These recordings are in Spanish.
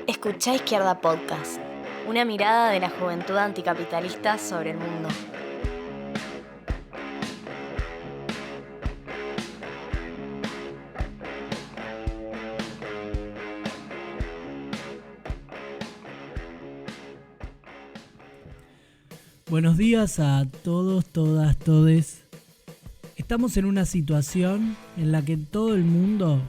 Escuchá Izquierda Podcast, una mirada de la juventud anticapitalista sobre el mundo. Buenos días a todos, todas, todes. Estamos en una situación en la que en todo el mundo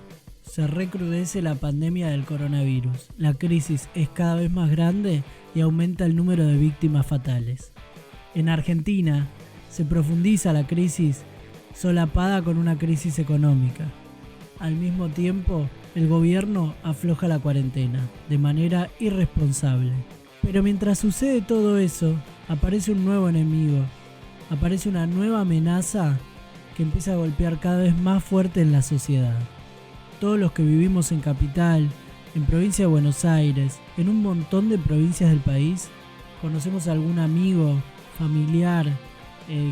se recrudece la pandemia del coronavirus. La crisis es cada vez más grande y aumenta el número de víctimas fatales. En Argentina se profundiza la crisis solapada con una crisis económica. Al mismo tiempo, el gobierno afloja la cuarentena de manera irresponsable. Pero mientras sucede todo eso, aparece un nuevo enemigo, aparece una nueva amenaza que empieza a golpear cada vez más fuerte en la sociedad. Todos los que vivimos en Capital, en provincia de Buenos Aires, en un montón de provincias del país, conocemos a algún amigo, familiar,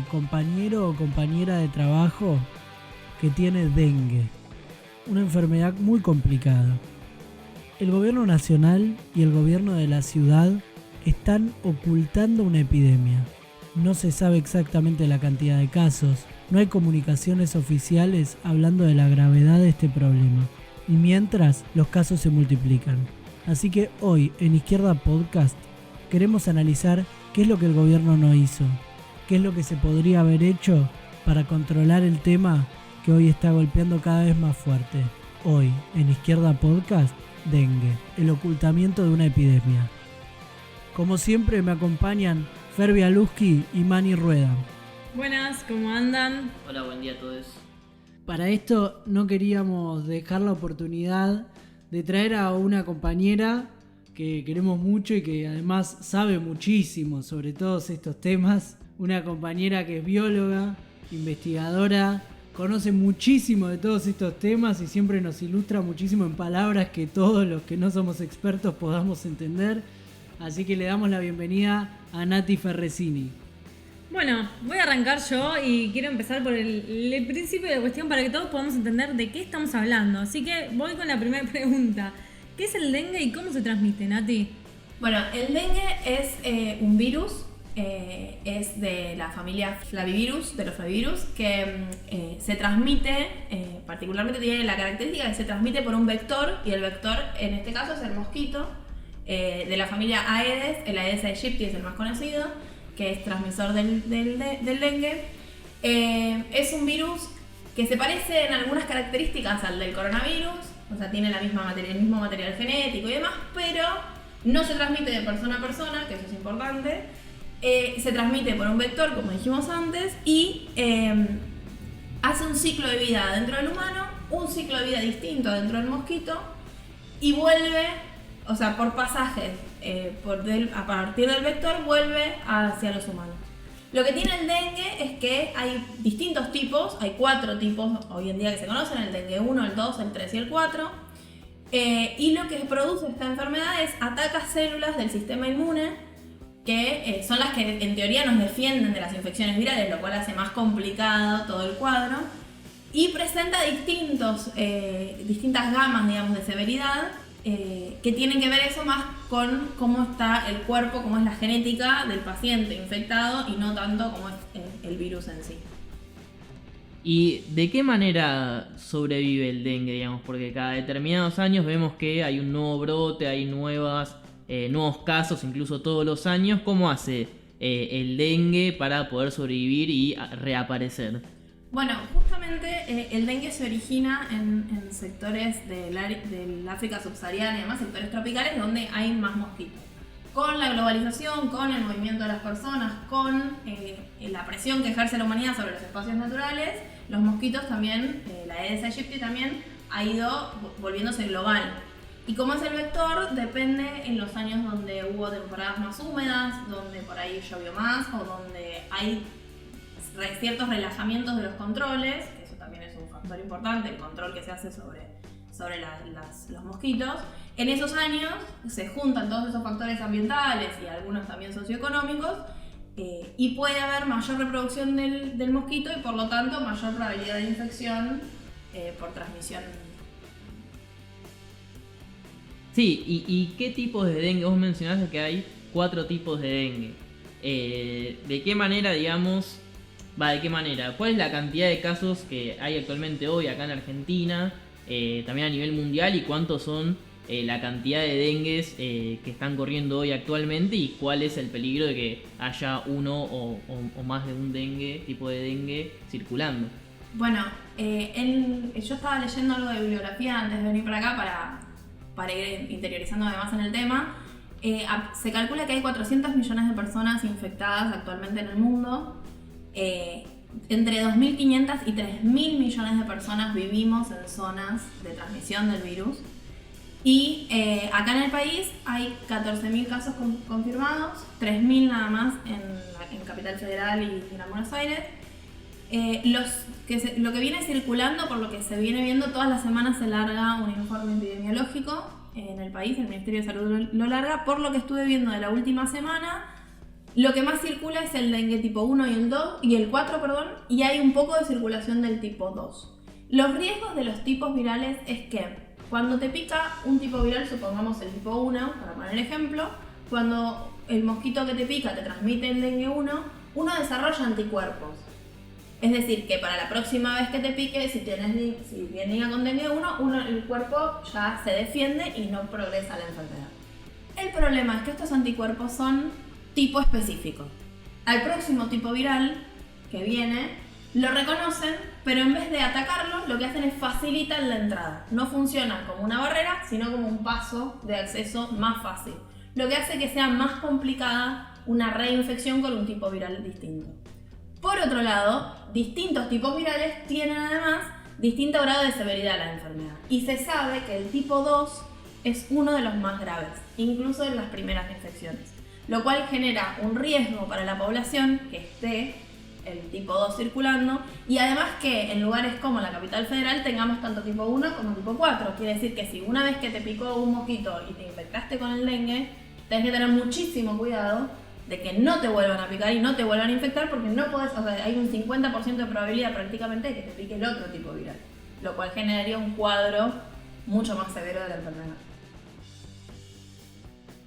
compañero o compañera de trabajo que tiene dengue, una enfermedad muy complicada. El gobierno nacional y el gobierno de la ciudad están ocultando una epidemia. No se sabe exactamente la cantidad de casos, no hay comunicaciones oficiales hablando de la gravedad de este problema. Y mientras, los casos se multiplican. Así que hoy, en Izquierda Podcast, queremos analizar qué es lo que el gobierno no hizo, qué es lo que se podría haber hecho para controlar el tema que hoy está golpeando cada vez más fuerte. Hoy, en Izquierda Podcast, dengue, el ocultamiento de una epidemia. Como siempre me acompañan Fer Bialuski y Mani Rueda. Buenas, ¿cómo andan? Hola, buen día a todos. Para esto no queríamos dejar la oportunidad de traer a una compañera que queremos mucho y que además sabe muchísimo sobre todos estos temas. Una compañera que es bióloga, investigadora, conoce muchísimo de todos estos temas y siempre nos ilustra muchísimo en palabras que todos los que no somos expertos podamos entender. Así que le damos la bienvenida a Nati Ferresini. Bueno, voy a arrancar yo y quiero empezar por el principio de la cuestión para que todos podamos entender de qué estamos hablando. Así que voy con la primera pregunta. ¿Qué es el dengue y cómo se transmite, Nati? Bueno, el dengue es un virus, es de la familia Flavivirus, de los Flavivirus, que se transmite, particularmente tiene la característica que se transmite por un vector, y el vector en este caso es el mosquito, de la familia Aedes. El Aedes aegypti es el más conocido, que es transmisor del dengue. Es un virus que se parece en algunas características al del coronavirus, o sea, tiene el mismo material genético y demás, pero no se transmite de persona a persona, que eso es importante. Se transmite por un vector, como dijimos antes, y hace un ciclo de vida dentro del humano, un ciclo de vida distinto dentro del mosquito, y vuelve, o sea, por pasajes, a partir del vector vuelve hacia los humanos. Lo que tiene el dengue es que hay distintos tipos, hay 4 tipos hoy en día que se conocen: el dengue 1, el 2, el 3 y el 4. Y lo que produce esta enfermedad es ataca células del sistema inmune, que son las que en teoría nos defienden de las infecciones virales, lo cual hace más complicado todo el cuadro, y presenta distintas gamas, digamos, de severidad, que tienen que ver eso más con cómo está el cuerpo, cómo es la genética del paciente infectado, y no tanto como es el virus en sí. ¿Y de qué manera sobrevive el dengue, digamos? Porque cada determinados años vemos que hay un nuevo brote, hay nuevos casos, incluso todos los años. ¿Cómo hace el dengue para poder sobrevivir y reaparecer? Bueno, justamente el dengue se origina en sectores del África subsahariana y demás, sectores tropicales donde hay más mosquitos. Con la globalización, con el movimiento de las personas, con la presión que ejerce la humanidad sobre los espacios naturales, los mosquitos también, la Aedes aegypti también, ha ido volviéndose global. Y como es el vector, depende en los años donde hubo temporadas más húmedas, donde por ahí llovió más, o donde hay ciertos relajamientos de los controles, que eso también es un factor importante, el control que se hace sobre los mosquitos. En esos años se juntan todos esos factores ambientales y algunos también socioeconómicos, y puede haber mayor reproducción del mosquito y por lo tanto mayor probabilidad de infección por transmisión Sí, ¿y qué tipos de dengue? Vos mencionaste que hay 4 tipos de dengue. ¿De qué manera, digamos, de qué manera? ¿Cuál es la cantidad de casos que hay actualmente hoy acá en Argentina, también a nivel mundial, y cuántos son la cantidad de dengues que están corriendo hoy actualmente, y cuál es el peligro de que haya uno o más de un tipo de dengue circulando? Bueno, yo estaba leyendo algo de bibliografía antes de venir para acá para ir interiorizando además en el tema. Se calcula que hay 400 millones de personas infectadas actualmente en el mundo. Entre 2.500 y 3.000 millones de personas vivimos en zonas de transmisión del virus. Y acá en el país hay 14.000 casos confirmados, 3.000 nada más en Capital Federal y Gran Buenos Aires. Lo que viene circulando, por lo que se viene viendo, todas las semanas se larga un informe epidemiológico en el país, el Ministerio de Salud lo larga. Por lo que estuve viendo de la última semana, lo que más circula es el dengue tipo 1 y el 4, y hay un poco de circulación del tipo 2. Los riesgos de los tipos virales es que cuando te pica un tipo viral, supongamos el tipo 1, para poner ejemplo, cuando el mosquito que te pica te transmite el dengue 1, uno desarrolla anticuerpos. Es decir, que para la próxima vez que te pique, si viene con dengue 1, el cuerpo ya se defiende y no progresa la enfermedad. El problema es que estos anticuerpos son tipo específico. Al próximo tipo viral que viene, lo reconocen, pero en vez de atacarlo, lo que hacen es facilitar la entrada. No funcionan como una barrera, sino como un paso de acceso más fácil. Lo que hace que sea más complicada una reinfección con un tipo viral distinto. Por otro lado, distintos tipos virales tienen además distinto grado de severidad de la enfermedad. Y se sabe que el tipo 2 es uno de los más graves, incluso en las primeras infecciones. Lo cual genera un riesgo para la población que esté el tipo 2 circulando, y además que en lugares como la Capital Federal tengamos tanto tipo 1 como tipo 4. Quiere decir que si una vez que te picó un mosquito y te infectaste con el dengue, tenés que tener muchísimo cuidado de que no te vuelvan a picar y no te vuelvan a infectar, porque no podés, hay un 50% de probabilidad prácticamente de que te pique el otro tipo viral, lo cual generaría un cuadro mucho más severo de la enfermedad.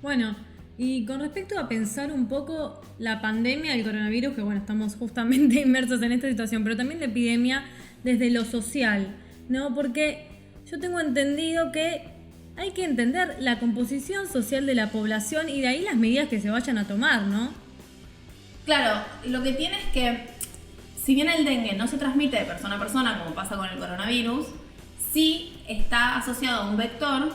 Bueno, y con respecto a pensar un poco la pandemia del coronavirus, que bueno, estamos justamente inmersos en esta situación, pero también la epidemia desde lo social, ¿no? Porque yo tengo entendido que hay que entender la composición social de la población y de ahí las medidas que se vayan a tomar, ¿no? Claro, lo que tiene es que, si bien el dengue no se transmite de persona a persona como pasa con el coronavirus, sí está asociado a un vector,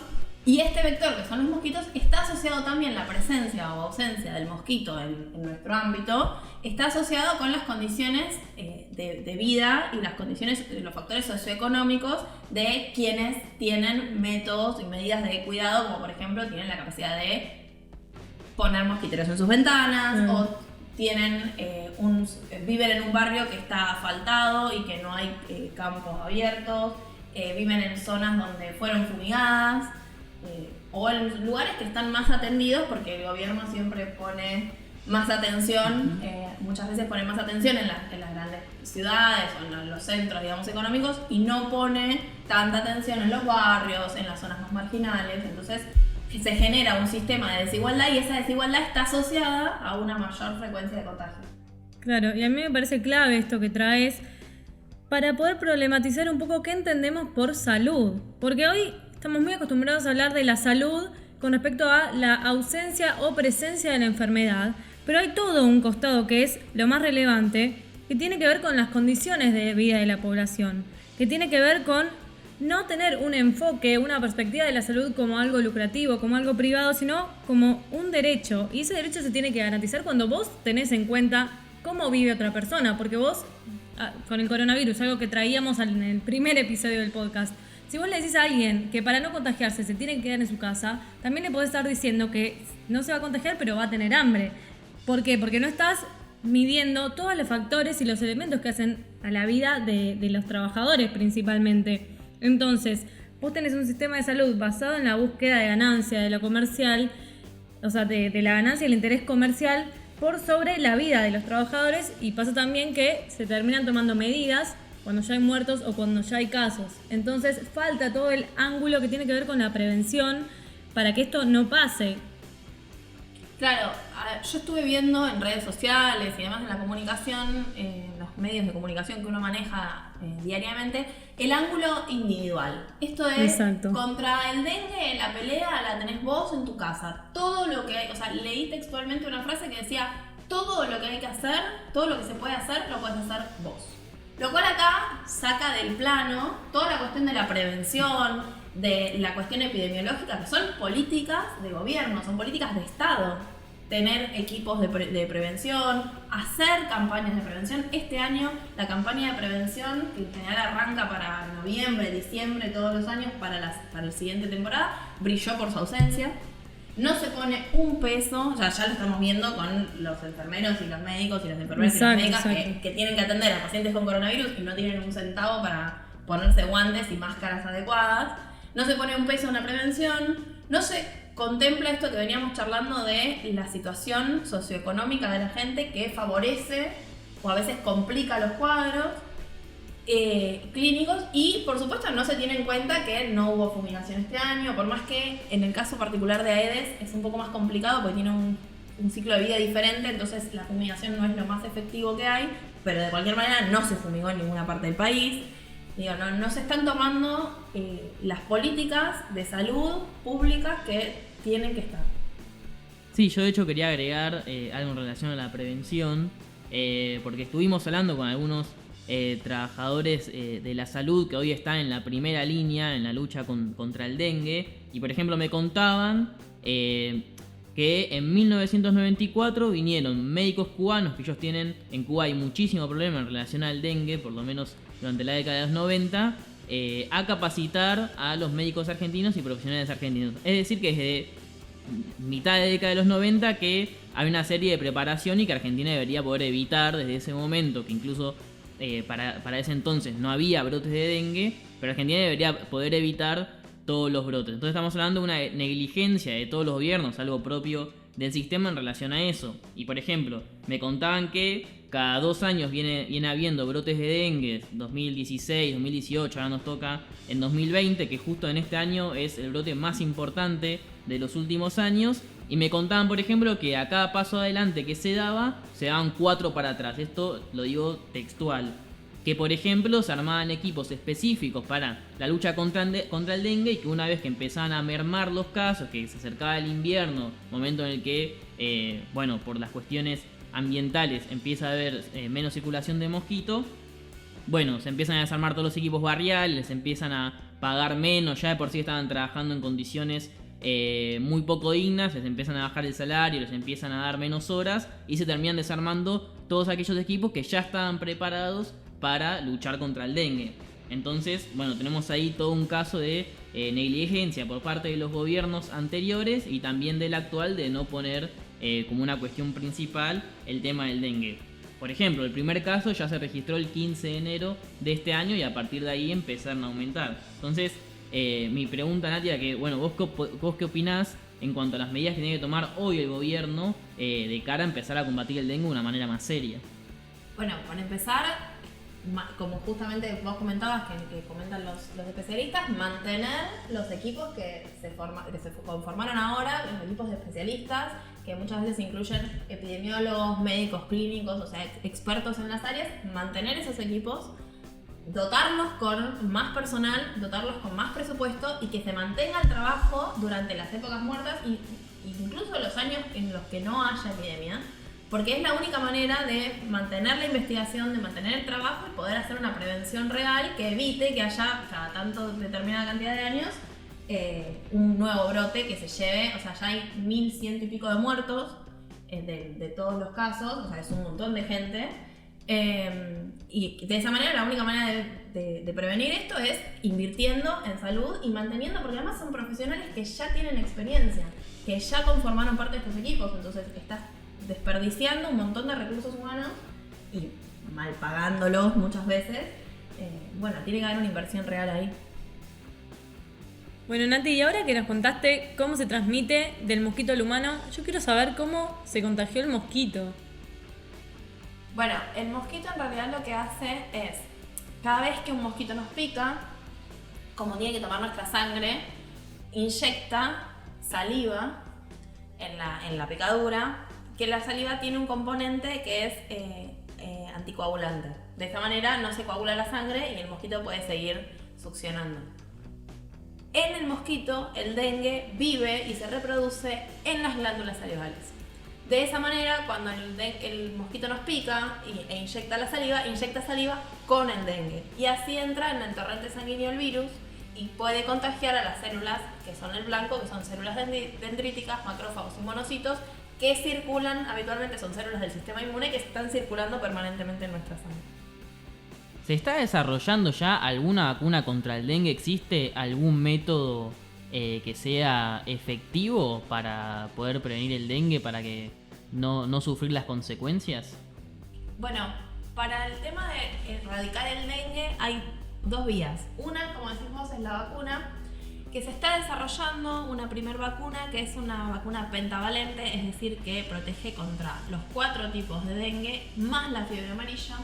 y este vector, que son los mosquitos, está asociado también, la presencia o ausencia del mosquito en nuestro ámbito, está asociado con las condiciones de vida y las condiciones, los factores socioeconómicos de quienes tienen métodos y medidas de cuidado, como por ejemplo tienen la capacidad de poner mosquiteros en sus ventanas, o tienen viven en un barrio que está asfaltado y que no hay campos abiertos, viven en zonas donde fueron fumigadas, o en lugares que están más atendidos, porque el gobierno siempre pone más atención, muchas veces pone más atención en las grandes ciudades o en los centros, digamos, económicos, y no pone tanta atención en los barrios, en las zonas más marginales. Entonces se genera un sistema de desigualdad, y esa desigualdad está asociada a una mayor frecuencia de contagio. Claro, y a mí me parece clave esto que traes para poder problematizar un poco qué entendemos por salud, porque hoy estamos muy acostumbrados a hablar de la salud con respecto a la ausencia o presencia de la enfermedad, pero hay todo un costado que es lo más relevante, que tiene que ver con las condiciones de vida de la población, que tiene que ver con no tener un enfoque, una perspectiva de la salud como algo lucrativo, como algo privado, sino como un derecho. Y ese derecho se tiene que garantizar cuando vos tenés en cuenta cómo vive otra persona, porque vos, con el coronavirus, algo que traíamos en el primer episodio del podcast, si vos le decís a alguien que para no contagiarse se tiene que quedar en su casa, también le podés estar diciendo que no se va a contagiar, pero va a tener hambre. ¿Por qué? Porque no estás midiendo todos los factores y los elementos que hacen a la vida de los trabajadores principalmente. Entonces, vos tenés un sistema de salud basado en la búsqueda de ganancia, de lo comercial, o sea, de la ganancia y el interés comercial por sobre la vida de los trabajadores, y pasa también que se terminan tomando medidas cuando ya hay muertos o cuando ya hay casos. Entonces falta todo el ángulo que tiene que ver con la prevención, para que esto no pase? Claro, yo estuve viendo en redes sociales y además en la comunicación, en los medios de comunicación que uno maneja diariamente, el ángulo individual. Esto es, Exacto. contra el dengue, la pelea la tenés vos en tu casa. Todo lo que hay, o sea, leí textualmente una frase que decía, todo lo que hay que hacer, todo lo que se puede hacer, lo puedes hacer vos. Lo cual acá saca del plano toda la cuestión de la prevención, de la cuestión epidemiológica, que son políticas de gobierno, son políticas de Estado. Tener equipos de prevención, hacer campañas de prevención. Este año la campaña de prevención, que en general arranca para noviembre, diciembre, todos los años, para la siguiente temporada, brilló por su ausencia. No se pone un peso, ya lo estamos viendo con los enfermeros y los médicos y las enfermeras Exacto, y las médicas que tienen que atender a pacientes con coronavirus y no tienen un centavo para ponerse guantes y máscaras adecuadas. No se pone un peso en la prevención, no se contempla esto que veníamos charlando de la situación socioeconómica de la gente que favorece o a veces complica los cuadros clínicos, y por supuesto no se tiene en cuenta que no hubo fumigación este año, por más que en el caso particular de Aedes es un poco más complicado porque tiene un ciclo de vida diferente, entonces la fumigación no es lo más efectivo que hay, pero de cualquier manera no se fumigó en ninguna parte del país. Digo, no se están tomando las políticas de salud públicas que tienen que estar. Sí, yo de hecho quería agregar algo en relación a la prevención, porque estuvimos hablando con algunos trabajadores de la salud que hoy están en la primera línea en la lucha contra el dengue, y por ejemplo me contaban que en 1994 vinieron médicos cubanos, que ellos tienen, en Cuba hay muchísimo problema en relación al dengue, por lo menos durante la década de los 90, a capacitar a los médicos argentinos y profesionales argentinos. Es decir, que desde mitad de década de los 90 que hay una serie de preparación y que Argentina debería poder evitar desde ese momento, que incluso para ese entonces no había brotes de dengue, pero Argentina debería poder evitar todos los brotes. Entonces estamos hablando de una negligencia de todos los gobiernos, algo propio del sistema en relación a eso. Y por ejemplo, me contaban que cada 2 años viene habiendo brotes de dengue, 2016, 2018, ahora nos toca en 2020, que justo en este año es el brote más importante de los últimos años. Y me contaban, por ejemplo, que a cada paso adelante que se daban 4 para atrás. Esto lo digo textual. Que por ejemplo se armaban equipos específicos para la lucha contra el dengue, y que una vez que empezaban a mermar los casos, que se acercaba el invierno, momento en el que, por las cuestiones ambientales empieza a haber menos circulación de mosquito, se empiezan a desarmar todos los equipos barriales, empiezan a pagar menos, ya de por sí estaban trabajando en condiciones muy poco dignas, les empiezan a bajar el salario, les empiezan a dar menos horas y se terminan desarmando todos aquellos equipos que ya estaban preparados para luchar contra el dengue. Entonces, tenemos ahí todo un caso de negligencia por parte de los gobiernos anteriores y también del actual, de no poner como una cuestión principal el tema del dengue. Por ejemplo, el primer caso ya se registró el 15 de enero de este año y a partir de ahí empezaron a aumentar. Entonces, mi pregunta, Nati, era que, ¿vos qué opinás en cuanto a las medidas que tiene que tomar hoy el gobierno de cara a empezar a combatir el dengue de una manera más seria? Bueno, para empezar, como justamente vos comentabas, que comentan los especialistas, mantener los equipos que se conformaron ahora, los equipos de especialistas, que muchas veces incluyen epidemiólogos, médicos clínicos, o sea, expertos en las áreas, mantener esos equipos, dotarlos con más personal, dotarlos con más presupuesto y que se mantenga el trabajo durante las épocas muertas y incluso los años en los que no haya epidemia, porque es la única manera de mantener la investigación, de mantener el trabajo y poder hacer una prevención real que evite que haya cada tanto determinada cantidad de años un nuevo brote que se lleve, o sea, ya hay 1100 y pico de muertos de todos los casos, o sea, es un montón de gente. Y de esa manera la única manera de prevenir esto es invirtiendo en salud y manteniendo, porque además son profesionales que ya tienen experiencia, que ya conformaron parte de estos equipos, entonces estás desperdiciando un montón de recursos humanos y mal pagándolos muchas veces. Tiene que haber una inversión real ahí. Bueno, Nati, y ahora que nos contaste cómo se transmite del mosquito al humano, yo quiero saber cómo se contagió el mosquito. Bueno, el mosquito en realidad lo que hace es, cada vez que un mosquito nos pica, como tiene que tomar nuestra sangre, inyecta saliva en la picadura, que la saliva tiene un componente que es anticoagulante. De esta manera no se coagula la sangre y el mosquito puede seguir succionando. En el mosquito, el dengue vive y se reproduce en las glándulas salivales. De esa manera, cuando el mosquito nos pica e inyecta saliva con el dengue. Y así entra en el torrente sanguíneo el virus y puede contagiar a las células que son el blanco, que son células dendríticas, macrófagos y monocitos, que circulan, habitualmente son células del sistema inmune que están circulando permanentemente en nuestra sangre. ¿Se está desarrollando ya alguna vacuna contra el dengue? ¿Existe algún método que sea efectivo para poder prevenir el dengue, para que no sufrir las consecuencias? Bueno, para el tema de erradicar el dengue hay dos vías. Una, como decimos, es la vacuna, que se está desarrollando una primer vacuna que es una vacuna pentavalente, es decir, que protege contra los 4 tipos de dengue más la fiebre amarilla,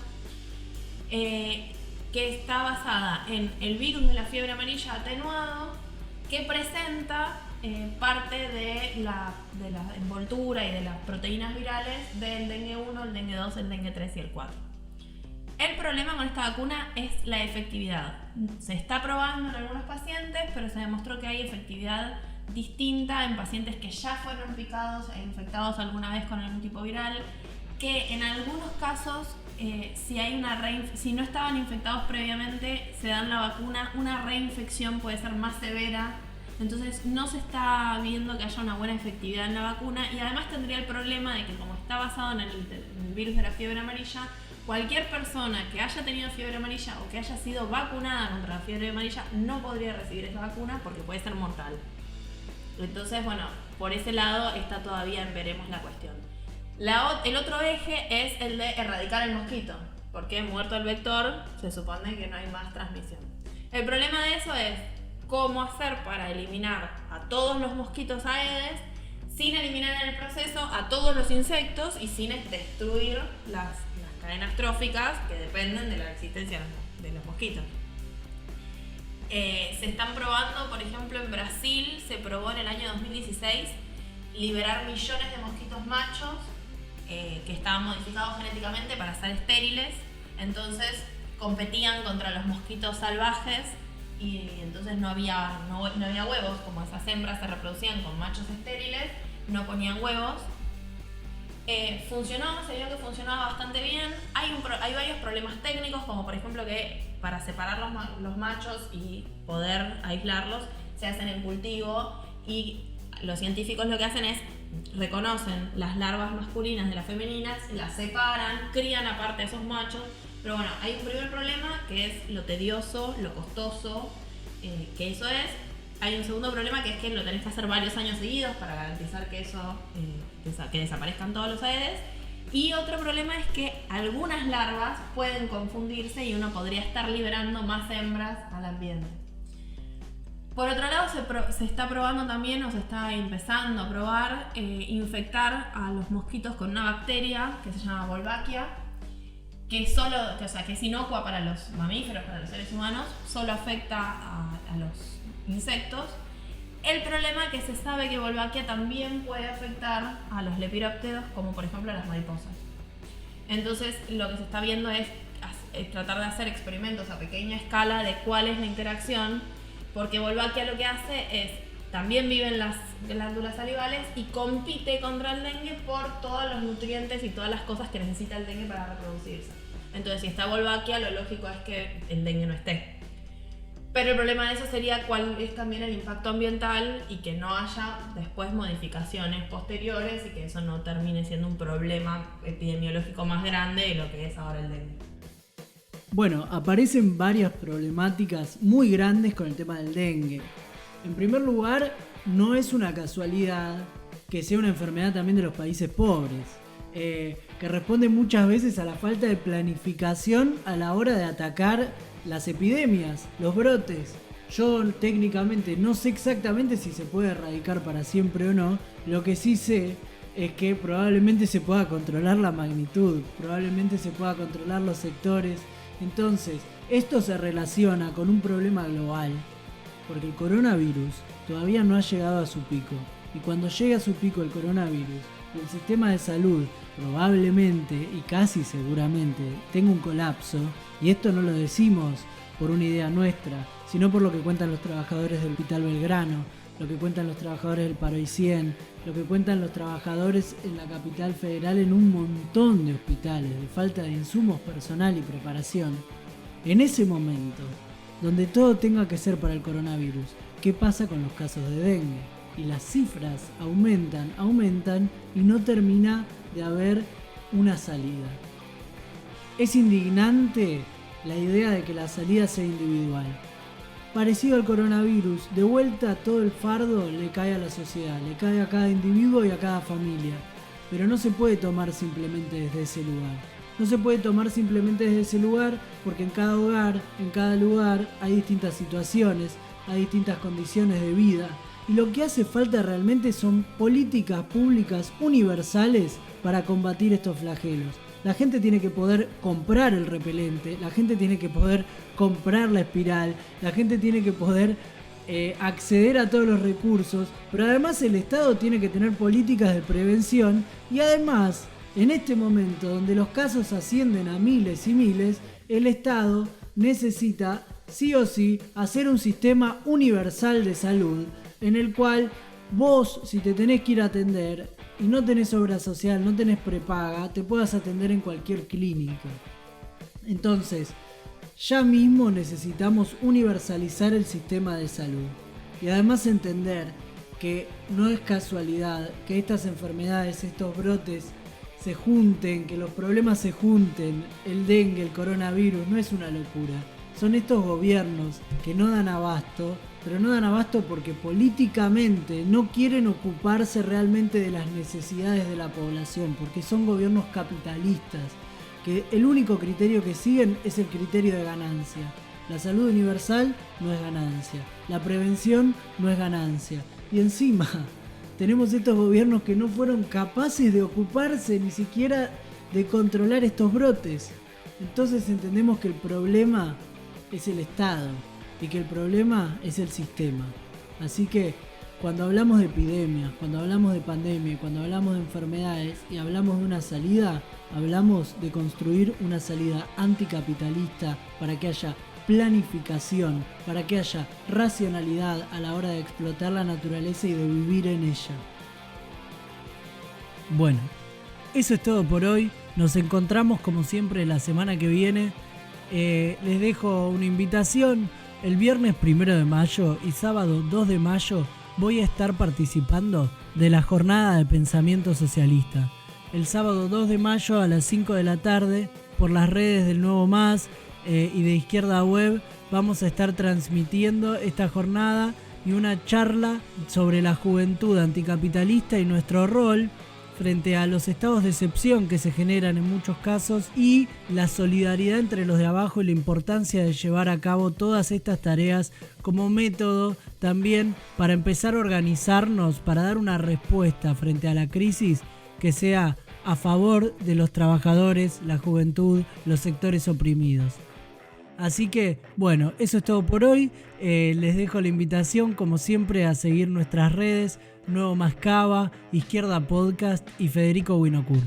que está basada en el virus de la fiebre amarilla atenuado, que presenta parte de la envoltura y de las proteínas virales del dengue 1, el dengue 2, el dengue 3 y el 4. El problema con esta vacuna es la efectividad. Se está probando en algunos pacientes, pero se demostró que hay efectividad distinta en pacientes que ya fueron picados e infectados alguna vez con algún tipo viral, que en algunos casos, si no estaban infectados previamente, se dan la vacuna, una reinfección puede ser más severa. Entonces no se está viendo que haya una buena efectividad en la vacuna y además tendría el problema de que como está basado en el virus de la fiebre amarilla, cualquier persona que haya tenido fiebre amarilla o que haya sido vacunada contra la fiebre amarilla no podría recibir esa vacuna porque puede ser mortal. Entonces, bueno, por ese lado está todavía en veremos la cuestión. El otro eje es el de erradicar el mosquito, porque muerto el vector se supone que no hay más transmisión. El problema de eso es cómo hacer para eliminar a todos los mosquitos Aedes sin eliminar en el proceso a todos los insectos y sin destruir las cadenas tróficas que dependen de la existencia de los mosquitos. Se están probando, por ejemplo, en Brasil se probó en el año 2016 liberar millones de mosquitos machos que estaban modificados genéticamente para ser estériles. Entonces competían contra los mosquitos salvajes y entonces no había huevos. Como esas hembras se reproducían con machos estériles, no ponían huevos. Funcionó, se vio que funcionaba bastante bien. Hay varios problemas técnicos, como por ejemplo que para separar los machos y poder aislarlos se hacen en cultivo y los científicos lo que hacen es reconocen las larvas masculinas de las femeninas, las separan, crían aparte a esos machos. Pero bueno, hay un primer problema que es lo tedioso, lo costoso, que eso es. Hay un segundo problema que es que lo tenés que hacer varios años seguidos para garantizar que que desaparezcan todos los Aedes. Y otro problema es que algunas larvas pueden confundirse y uno podría estar liberando más hembras al ambiente. Por otro lado, se está probando también, o se está empezando a probar, infectar a los mosquitos con una bacteria que se llama Wolbachia, que es inocua para los mamíferos, para los seres humanos, solo afecta a los insectos. El problema es que se sabe que Wolbachia también puede afectar a los lepirópteros, como por ejemplo a las mariposas. Entonces lo que se está viendo es tratar de hacer experimentos a pequeña escala de cuál es la interacción, porque Wolbachia lo que hace es, también vive en las glándulas salivales y compite contra el dengue por todos los nutrientes y todas las cosas que necesita el dengue para reproducirse. Entonces si está Wolbachia, lo lógico es que el dengue no esté. Pero el problema de eso sería cuál es también el impacto ambiental y que no haya después modificaciones posteriores y que eso no termine siendo un problema epidemiológico más grande de lo que es ahora el dengue. Bueno, aparecen varias problemáticas muy grandes con el tema del dengue. En primer lugar, no es una casualidad que sea una enfermedad también de los países pobres, que responde muchas veces a la falta de planificación a la hora de atacar las epidemias, los brotes. Yo técnicamente no sé exactamente si se puede erradicar para siempre o no. Lo que sí sé es que probablemente se pueda controlar la magnitud, probablemente se pueda controlar los sectores. Entonces, esto se relaciona con un problema global. porque el coronavirus todavía no ha llegado a su pico. Y cuando llegue a su pico el coronavirus, el sistema de salud probablemente y casi seguramente tenga un colapso, y esto no lo decimos por una idea nuestra, sino por lo que cuentan los trabajadores del Hospital Belgrano, lo que cuentan los trabajadores del Paro y 100, lo que cuentan los trabajadores en la capital federal en un montón de hospitales, de falta de insumos, personal y preparación. En ese momento, donde todo tenga que ser para el coronavirus, ¿qué pasa con los casos de dengue? Y las cifras aumentan y no termina de haber una salida. Es indignante la idea de que la salida sea individual. Parecido al coronavirus, de vuelta todo el fardo le cae a la sociedad, le cae a cada individuo y a cada familia. Pero no se puede tomar simplemente desde ese lugar. No se puede tomar simplemente desde ese lugar porque en cada hogar, en cada lugar hay distintas situaciones, hay distintas condiciones de vida. Y lo que hace falta realmente son políticas públicas universales para combatir estos flagelos. La gente tiene que poder comprar el repelente, la gente tiene que poder comprar la espiral, la gente tiene que poder acceder a todos los recursos, pero además el Estado tiene que tener políticas de prevención y además, en este momento donde los casos ascienden a miles y miles, el Estado necesita sí o sí hacer un sistema universal de salud en el cual vos, si te tenés que ir a atender y no tenés obra social, no tenés prepaga, te puedas atender en cualquier clínica. Entonces, ya mismo necesitamos universalizar el sistema de salud y además entender que no es casualidad que estas enfermedades, estos brotes se junten, que los problemas se junten, el dengue, el coronavirus, no es una locura. Son estos gobiernos que no dan abasto, pero no dan abasto porque políticamente no quieren ocuparse realmente de las necesidades de la población, porque son gobiernos capitalistas, que el único criterio que siguen es el criterio de ganancia. La salud universal no es ganancia, la prevención no es ganancia. Y encima tenemos estos gobiernos que no fueron capaces de ocuparse ni siquiera de controlar estos brotes. Entonces entendemos que el problema es el Estado y que el problema es el sistema. Así que cuando hablamos de epidemias, cuando hablamos de pandemia, cuando hablamos de enfermedades y hablamos de una salida, hablamos de construir una salida anticapitalista para que haya planificación, para que haya racionalidad a la hora de explotar la naturaleza y de vivir en ella. Bueno, eso es todo por hoy. Nos encontramos como siempre la semana que viene. Les dejo una invitación. El viernes 1 de mayo y sábado 2 de mayo voy a estar participando de la jornada de pensamiento socialista. El sábado 2 de mayo a las 5 de la tarde por las redes del Nuevo Más y de Izquierda Web vamos a estar transmitiendo esta jornada y una charla sobre la juventud anticapitalista y nuestro rol frente a los estados de excepción que se generan en muchos casos y la solidaridad entre los de abajo y la importancia de llevar a cabo todas estas tareas como método también para empezar a organizarnos para dar una respuesta frente a la crisis que sea a favor de los trabajadores, la juventud, los sectores oprimidos. Así que, bueno, eso es todo por hoy. Les dejo la invitación, como siempre, a seguir nuestras redes, Nuevo Más Cava, Izquierda Podcast y Federico Winokur.